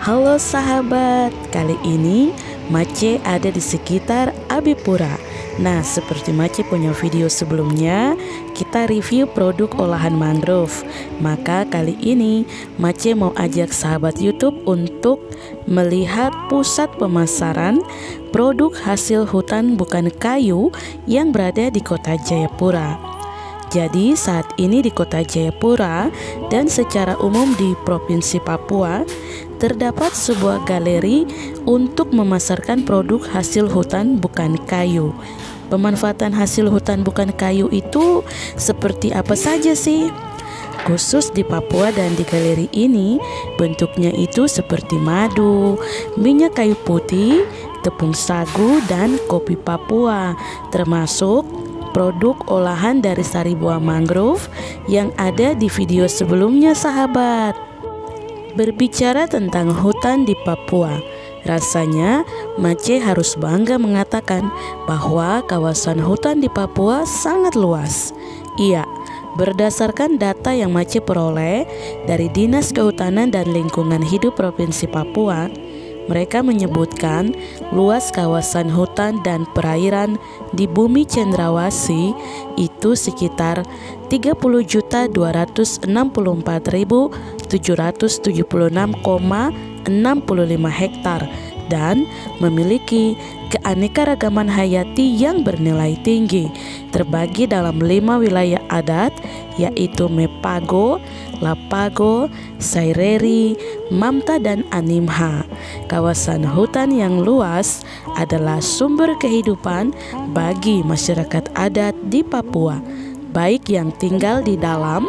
Halo sahabat, kali ini Mace ada di sekitar Abipura. Nah, seperti Mace punya video sebelumnya, kita review produk olahan mangrove. Maka kali ini Mace mau ajak sahabat YouTube untuk melihat pusat pemasaran produk hasil hutan bukan kayu yang berada di kota Jayapura. Jadi saat ini di kota Jayapura dan secara umum di Provinsi Papua terdapat sebuah galeri untuk memasarkan produk hasil hutan bukan kayu. Pemanfaatan hasil hutan bukan kayu itu seperti apa saja sih? Khusus di Papua dan di galeri ini bentuknya itu seperti madu, minyak kayu putih, tepung sagu, dan kopi Papua, termasuk produk olahan dari sari buah mangrove yang ada di video sebelumnya sahabat. Berbicara tentang hutan di Papua, rasanya Mace harus bangga mengatakan bahwa kawasan hutan di Papua sangat luas. Iya, berdasarkan data yang Mace peroleh dari Dinas Kehutanan dan Lingkungan Hidup Provinsi Papua, mereka menyebutkan luas kawasan hutan dan perairan di bumi cendrawasih itu sekitar 30.264.776,65 hektar dan memiliki keanekaragaman hayati yang bernilai tinggi, terbagi dalam 5 wilayah adat, yaitu Mepago, Lapago, Saireri, Mamta, dan Animha. Kawasan hutan yang luas adalah sumber kehidupan bagi masyarakat adat di Papua, baik yang tinggal di dalam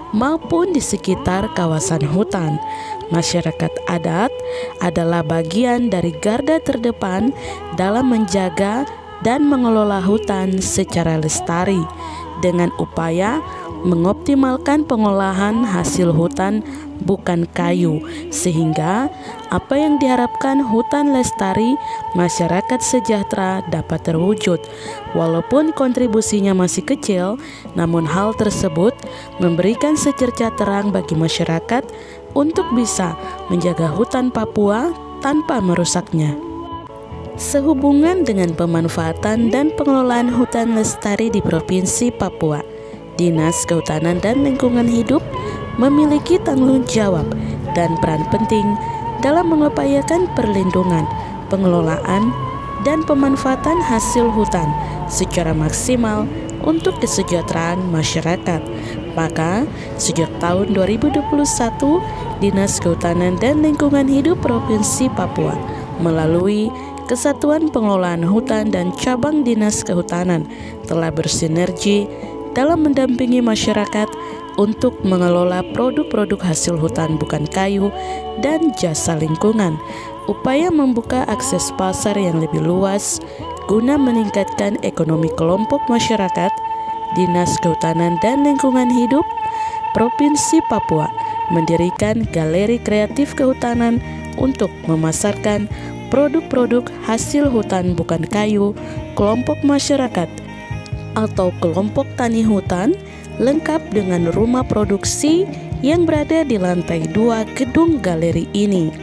maupun di sekitar kawasan hutan. Masyarakat adat adalah bagian dari garda terdepan dalam menjaga dan mengelola hutan secara lestari dengan upaya mengoptimalkan pengolahan hasil hutan bukan kayu, sehingga apa yang diharapkan hutan lestari masyarakat sejahtera dapat terwujud. Walaupun kontribusinya masih kecil, namun hal tersebut memberikan secerca terang bagi masyarakat untuk bisa menjaga hutan Papua tanpa merusaknya. Sehubungan dengan pemanfaatan dan pengelolaan hutan lestari di Provinsi Papua, Dinas Kehutanan dan Lingkungan Hidup memiliki tanggung jawab dan peran penting dalam mengupayakan perlindungan, pengelolaan, dan pemanfaatan hasil hutan secara maksimal untuk kesejahteraan masyarakat. Maka, sejak tahun 2021, Dinas Kehutanan dan Lingkungan Hidup Provinsi Papua melalui Kesatuan Pengelolaan Hutan dan Cabang Dinas Kehutanan telah bersinergi dalam mendampingi masyarakat untuk mengelola produk-produk hasil hutan bukan kayu dan jasa lingkungan. Upaya membuka akses pasar yang lebih luas guna meningkatkan ekonomi kelompok masyarakat, Dinas Kehutanan dan Lingkungan Hidup Provinsi Papua mendirikan galeri kreatif kehutanan untuk memasarkan produk-produk hasil hutan bukan kayu kelompok masyarakat atau kelompok tani hutan, lengkap dengan rumah produksi yang berada di lantai 2 gedung galeri ini.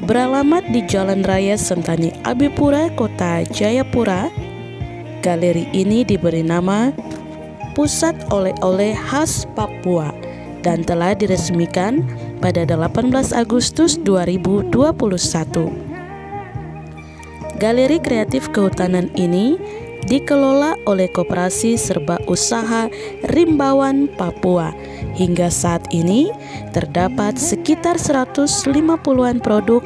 Beralamat di Jalan Raya Sentani Abipura, Kota Jayapura, galeri ini diberi nama Pusat Oleh-oleh Khas Papua dan telah diresmikan pada 18 Agustus 2021. Galeri kreatif kehutanan ini dikelola oleh Koperasi Serba Usaha Rimbawan Papua. Hingga saat ini terdapat sekitar 150-an produk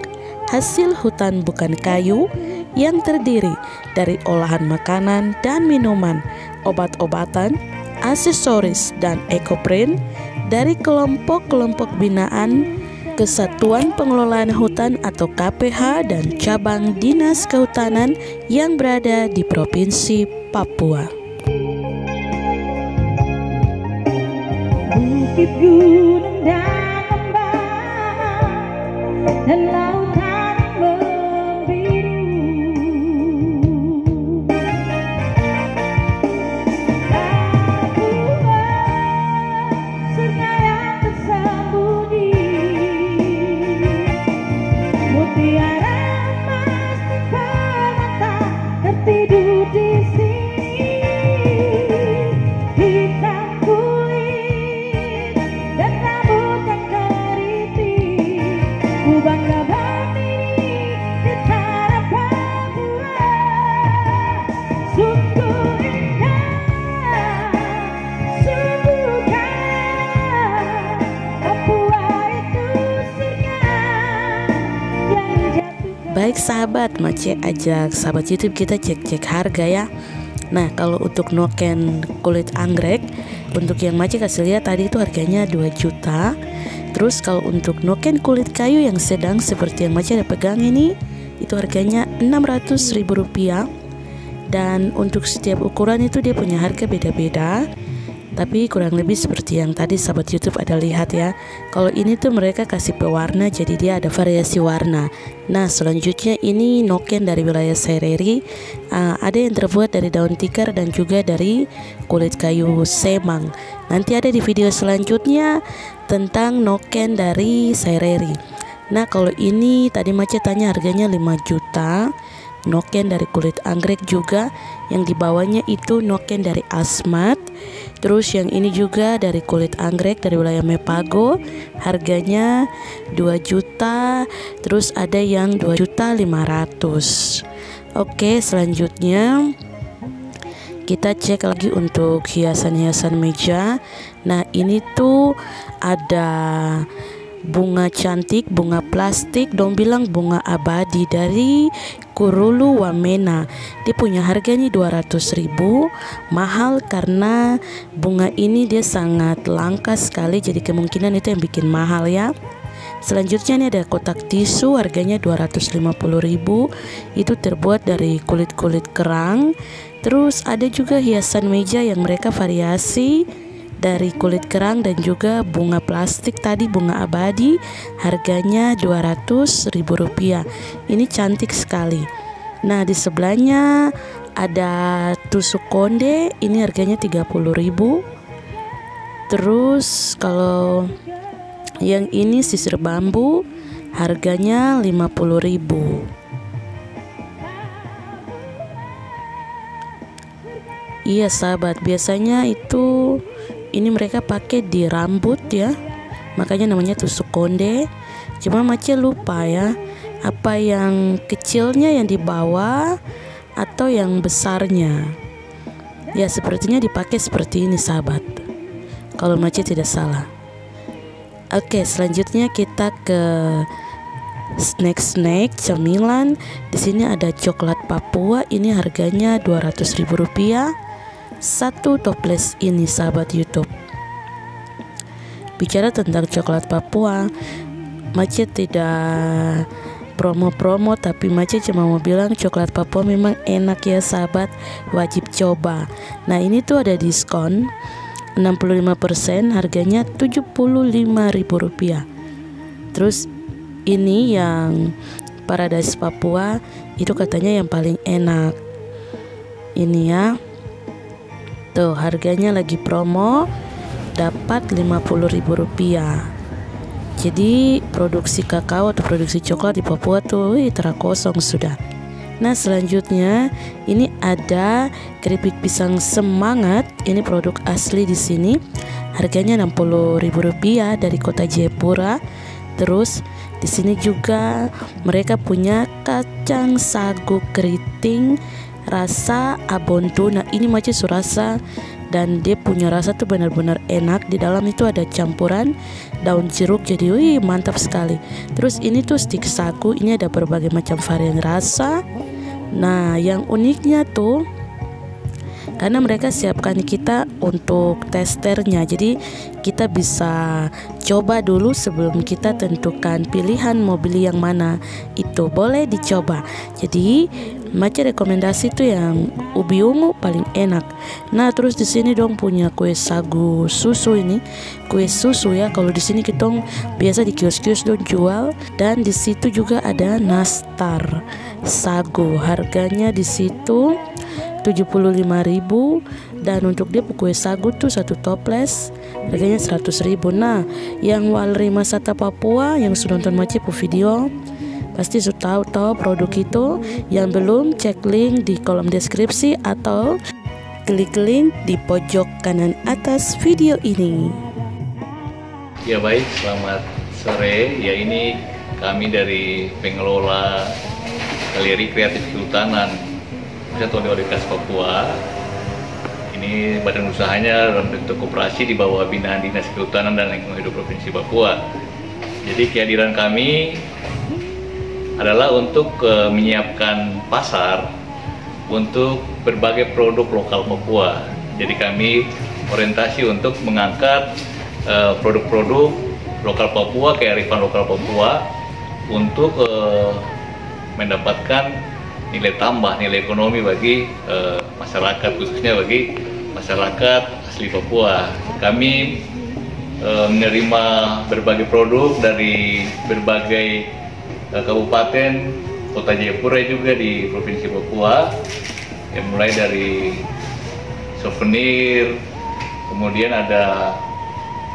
hasil hutan bukan kayu yang terdiri dari olahan makanan dan minuman, obat-obatan, aksesoris, dan ekoprint dari kelompok-kelompok binaan Kesatuan Pengelolaan Hutan atau KPH dan cabang Dinas Kehutanan yang berada di Provinsi Papua. Bukit gunung dan lembah dan lautan membiru, Papua, surga yang tersembunyi. Tiada emas di permata tertidur di sini. Hitam kulit dan rambut yang keriting, ku bangga berdiri di tanah Papua. Sungguh indah, sungguh kaya, Papua itu surga yang jatuh. Baik sahabat, Mace ajak sahabat YouTube kita cek-cek harga ya. Nah, kalau untuk noken kulit anggrek, untuk yang Mace kasih lihat tadi itu harganya 2 juta. Terus kalau untuk noken kulit kayu yang sedang seperti yang Mace ada pegang ini, itu harganya 600.000 rupiah. Dan untuk setiap ukuran itu dia punya harga beda-beda, tapi kurang lebih seperti yang tadi sahabat YouTube ada lihat ya. Kalau ini tuh mereka kasih pewarna, jadi dia ada variasi warna. Nah, selanjutnya ini noken dari wilayah Sereri. Ada yang terbuat dari daun tikar dan juga dari kulit kayu semang. Nanti ada di video selanjutnya tentang noken dari Sereri. Nah, kalau ini tadi Mace tanya harganya 5 juta. Noken dari kulit anggrek juga, yang dibawahnya itu noken dari Asmat. Terus yang ini juga dari kulit anggrek dari wilayah Mepago, harganya 2 juta. Terus ada yang 2.500.000. Oke, selanjutnya kita cek lagi untuk hiasan-hiasan meja. Nah, ini tuh ada bunga cantik, bunga plastik, dong bilang bunga abadi dari Kurulu Wamena. Dia punya harga nih 200.000, mahal karena bunga ini dia sangat langka sekali, jadi kemungkinan itu yang bikin mahal ya. Selanjutnya nih ada kotak tisu, harganya 250.000, itu terbuat dari kulit-kulit kerang. Terus ada juga hiasan meja yang mereka variasi dari kulit kerang dan juga bunga plastik tadi, bunga abadi, harganya 200.000 rupiah. Ini cantik sekali. Nah, di sebelahnya ada tusuk konde, ini harganya 30.000. Terus kalau yang ini sisir bambu, harganya 50.000. Iya sahabat, biasanya itu ini mereka pakai di rambut ya, makanya namanya tusuk konde. Cuma Mace lupa ya, apa yang kecilnya yang di bawah atau yang besarnya. Ya sepertinya dipakai seperti ini sahabat, kalau Mace tidak salah. Oke, selanjutnya kita ke snack cemilan. Di sini ada coklat Papua, ini harganya 200.000 rupiah. Satu toples ini sahabat YouTube. Bicara tentang coklat Papua, Mace tidak promo-promo, tapi Mace cuma mau bilang coklat Papua memang enak ya sahabat, wajib coba. Nah, ini tuh ada diskon 65%, harganya 75.000 rupiah. Terus ini yang Paradise Papua itu katanya yang paling enak. Ini ya, tuh harganya lagi promo, dapat 50.000 rupiah. Jadi produksi kakao atau produksi coklat di Papua tuh terkosong sudah. Nah, selanjutnya ini ada keripik pisang semangat. Ini produk asli di sini. Harganya 60.000 rupiah dari kota Jayapura. Terus di sini juga mereka punya kacang sagu keriting rasa abon tuna. Ini Mace surasa dan dia punya rasa tuh benar-benar enak. Di dalam itu ada campuran daun jeruk, jadi mantap sekali. Terus ini tuh stik sagu, ini ada berbagai macam varian rasa. Nah, yang uniknya tuh karena mereka siapkan kita untuk testernya, jadi kita bisa coba dulu sebelum kita tentukan pilihan mau beli yang mana. Itu boleh dicoba. Jadi Mace rekomendasi tuh yang ubi ungu paling enak. Nah, terus di sini dong punya kue sagu susu. Ini kue susu ya, kalau di sini kita biasa di kios-kios dong jual. Dan di situ juga ada nastar sagu, harganya di situ 75.000. Dan untuk dia kue sagu tuh satu toples harganya 100.000. Nah, yang Walri Masata Papua yang sudah nonton Mace video Pasti sudah tahu produk itu. Yang belum, cek link di kolom deskripsi atau klik link di pojok kanan atas video ini. Ya baik, selamat sore. Ya, ini kami dari pengelola Galeri Kreatif Kehutanan Pusat Oleh-oleh Khas Papua. Ini badan usahanya dalam bentuk koperasi di bawah binaan Dinas Kehutanan dan Lingkungan Hidup Provinsi Papua. Jadi kehadiran kami adalah untuk menyiapkan pasar untuk berbagai produk lokal Papua. Jadi kami orientasi untuk mengangkat produk-produk lokal Papua, kearifan lokal Papua untuk mendapatkan nilai tambah, nilai ekonomi bagi masyarakat, khususnya bagi masyarakat asli Papua. Kami menerima berbagai produk dari berbagai kabupaten, kota Jayapura juga di Provinsi Papua, yang mulai dari souvenir, kemudian ada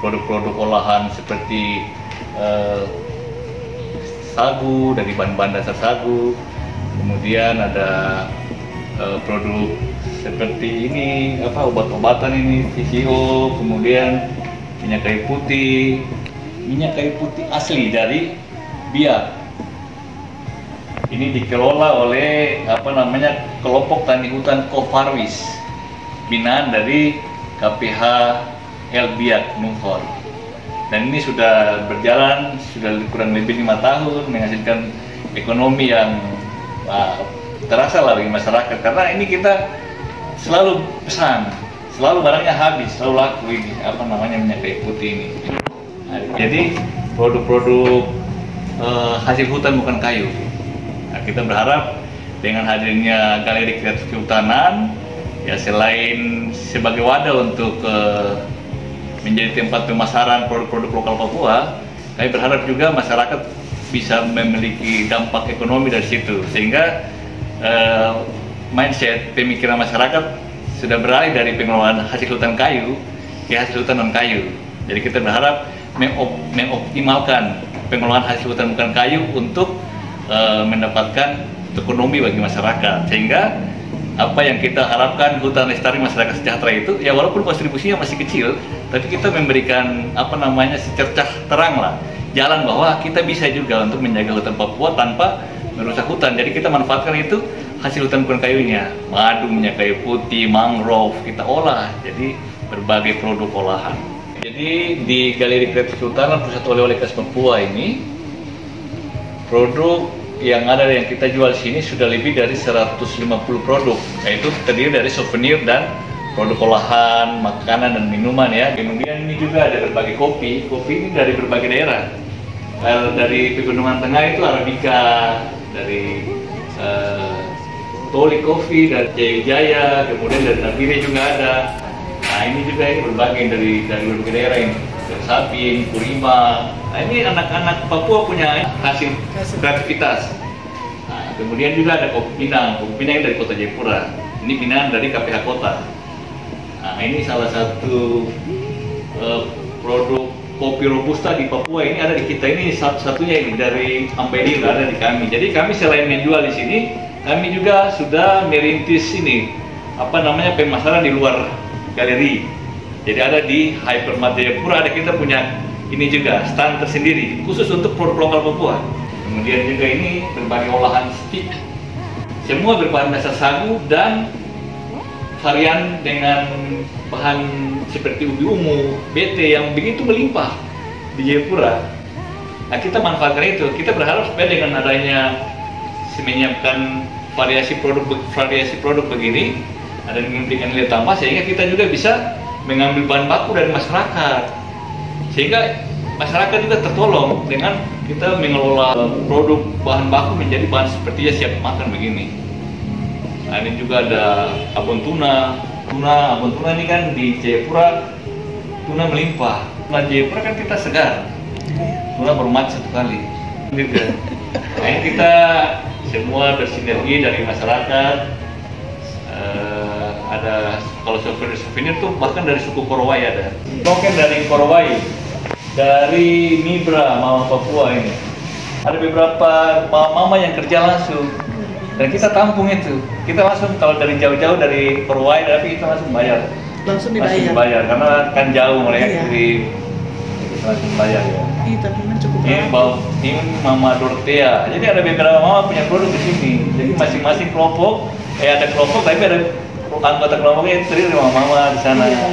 produk-produk olahan seperti sagu dari bahan-bahan dasar sagu, kemudian ada produk seperti ini obat-obatan ini VCO, kemudian minyak kayu putih asli dari Biak. Ini dikelola oleh kelompok tani hutan Kofarwis, binaan dari KPH El Biak Numfor. Dan ini sudah berjalan sudah kurang lebih 5 tahun, menghasilkan ekonomi yang terasa lah bagi masyarakat, karena ini kita selalu pesan, selalu barangnya habis, selalu laku ini minyak kayu putih ini. Nah, jadi produk-produk hasil hutan bukan kayu. Nah, kita berharap dengan hadirnya Galeri Kreatif Kehutanan, ya selain sebagai wadah untuk menjadi tempat pemasaran produk-produk lokal Papua, kami berharap juga masyarakat bisa memiliki dampak ekonomi dari situ, sehingga mindset pemikiran masyarakat sudah beralih dari pengelolaan hasil hutan kayu ke hasil hutan non kayu. Jadi kita berharap mengoptimalkan pengelolaan hasil hutan bukan kayu untuk mendapatkan ekonomi bagi masyarakat, sehingga apa yang kita harapkan hutan lestari masyarakat sejahtera itu, ya walaupun kontribusinya masih kecil, tapi kita memberikan secercah terang lah jalan bahwa kita bisa juga untuk menjaga hutan Papua tanpa merusak hutan. Jadi kita manfaatkan itu hasil hutan bukan kayunya, madu, minyak kayu putih, mangrove, kita olah jadi berbagai produk olahan. Jadi di Galeri Kreatif Kehutanan Pusat Oleh-oleh Khas Papua ini, produk yang ada yang kita jual di sini sudah lebih dari 150 produk, yaitu terdiri dari souvenir dan produk olahan, makanan dan minuman ya. Kemudian ini juga ada berbagai kopi ini dari berbagai daerah. Dari Pegunungan Tengah itu Arabica, dari Toli Coffee dari Jaya, kemudian dari Nabire juga ada. Nah ini juga berbagai dari berbagai daerah ini, dari Sabin, Kurima. Nah ini anak-anak Papua punya hasil kreativitas. Nah, kemudian juga ada kopi Pinang dari kota Jayapura. Ini binaan dari KPH Kota. Nah ini salah satu produk kopi robusta di Papua, ini ada di kita, ini satu-satunya ini dari Ampeli ada di kami. Jadi kami selain menjual di sini, kami juga sudah merintis ini pemasaran di luar galeri. Jadi ada di Hypermart Jayapura, ada kita punya ini juga stand tersendiri khusus untuk produk lokal Papua. Kemudian juga ini berbagai olahan stick, semua berbahan dasar sagu dan varian dengan bahan seperti ubi ungu, bete yang begitu melimpah di Jayapura. Nah kita manfaatkan itu. Kita berharap supaya dengan adanya menyiapkan variasi produk begini, ada yang memberikan nilai tambah, sehingga kita juga bisa mengambil bahan baku dari masyarakat, sehingga masyarakat juga tertolong dengan kita mengelola produk bahan baku menjadi bahan sepertinya siap makan begini. Nah ini juga ada abon tuna ini kan di Jayapura tuna melimpah. Tuna Jayapura kan kita segar, tuna baru mati 1 kali. Nah ini kita semua bersinergi dari masyarakat. Ada kalau souvenir tuh bahkan dari suku Korowai ada. Token dari Korowai, dari Mibra Mama Papua ini. Ada beberapa mama yang kerja langsung dan kita tampung itu. Kita langsung kalau dari jauh-jauh dari Purwai, tapi kita langsung bayar. Langsung Langsung dibayar karena kan jauh mereka Iya. jadi langsung bayar ya. Ih, tapi memang cukup Ini Mama Dorothea. Jadi ada beberapa mama punya produk di sini. Jadi masing-masing kelompok, ada kelompok tapi ada anggota kelompoknya terdiri dari mama di sana. Iya.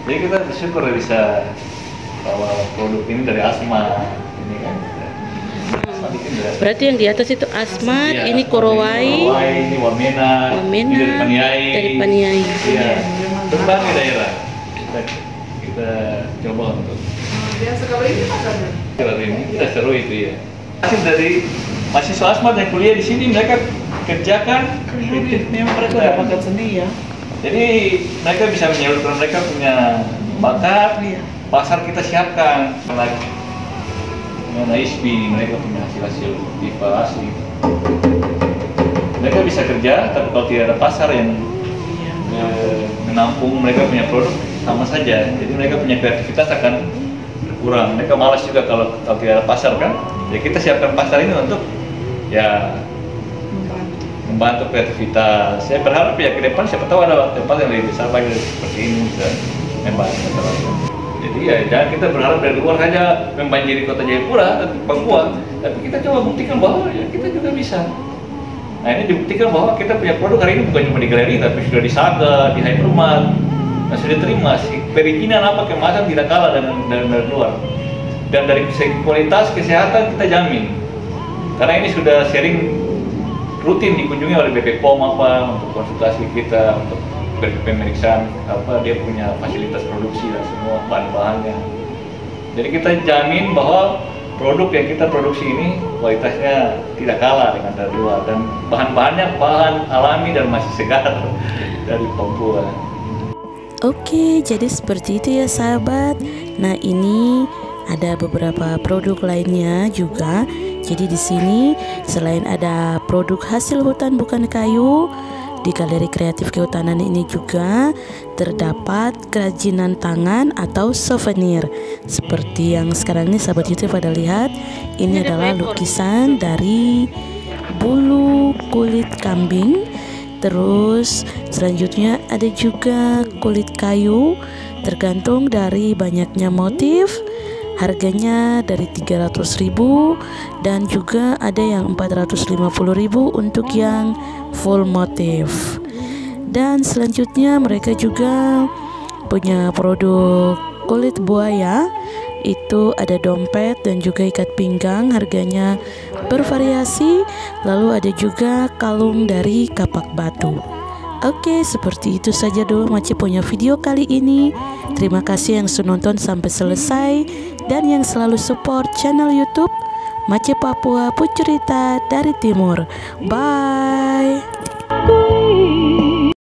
Jadi kita bersyukur bisa bawa produk ini dari Asma. Ini kan. Asma bikin dari Berarti yang di atas itu Asmat, Iya, ini Asma, Korowai, ini Wamena, Wamena, ini dari Paniai. dari Paniai. Iya, berbagai daerah. Kita coba untuk Biasa kalau ini pasarnya. kalau ini kita seru itu ya. Hasil dari mahasiswa Asmat yang kuliah di sini mereka kerjakan Memang mereka udah bakat seni ya. jadi mereka bisa menyalurkan mereka punya bakat. Iya. Pasar kita siapkan lagi mengenai ISBI, mereka punya hasil IPA asli. Mereka bisa kerja, tapi kalau tidak ada pasar yang menampung mereka punya produk sama saja. Jadi mereka punya kreativitas akan berkurang. Mereka malas juga kalau tidak ada pasar kan. Ya kita siapkan pasar ini untuk ya membantu kreativitas. Saya berharap ya ke depan siapa tahu ada tempat yang lebih besar lagi seperti ini bisa membantu masyarakat. Jadi ya jangan kita berharap dari luar saja membanjiri kota Jayapura atau Papua, tapi kita coba buktikan bahwa ya kita juga bisa. Nah ini dibuktikan bahwa kita punya produk hari ini bukan cuma di galeri, tapi sudah di Saga, di Hypermart, dan sudah diterima. Perizinan apa kemasan tidak kalah dari luar. Dan dari segi kualitas kesehatan kita jamin. Karena ini sudah sering rutin dikunjungi oleh BP POM untuk konsultasi kita, untuk pemeriksaan dia punya fasilitas produksi dan semua bahan-bahannya. Jadi kita jamin bahwa produk yang kita produksi ini kualitasnya tidak kalah dengan dari luar dan bahan-bahannya bahan alami dan masih segar dari Papua. Oke, jadi seperti itu ya sahabat. Nah, ini ada beberapa produk lainnya juga. Jadi di sini selain ada produk hasil hutan bukan kayu, di Galeri Kreatif Kehutanan ini juga terdapat kerajinan tangan atau souvenir. Seperti yang sekarang ini sahabat YouTube pada lihat, ini adalah lukisan dari bulu kulit kambing. Terus selanjutnya ada juga kulit kayu, tergantung dari banyaknya motif. Harganya dari 300.000 dan juga ada yang 450.000 untuk yang full motif. Dan selanjutnya mereka juga punya produk kulit buaya. Itu ada dompet dan juga ikat pinggang, harganya bervariasi. Lalu ada juga kalung dari kapak batu. Oke, seperti itu saja dulu Mace punya video kali ini. Terima kasih yang sudah nonton sampai selesai dan yang selalu support channel YouTube Mace Papua Pucerita dari Timur. Bye.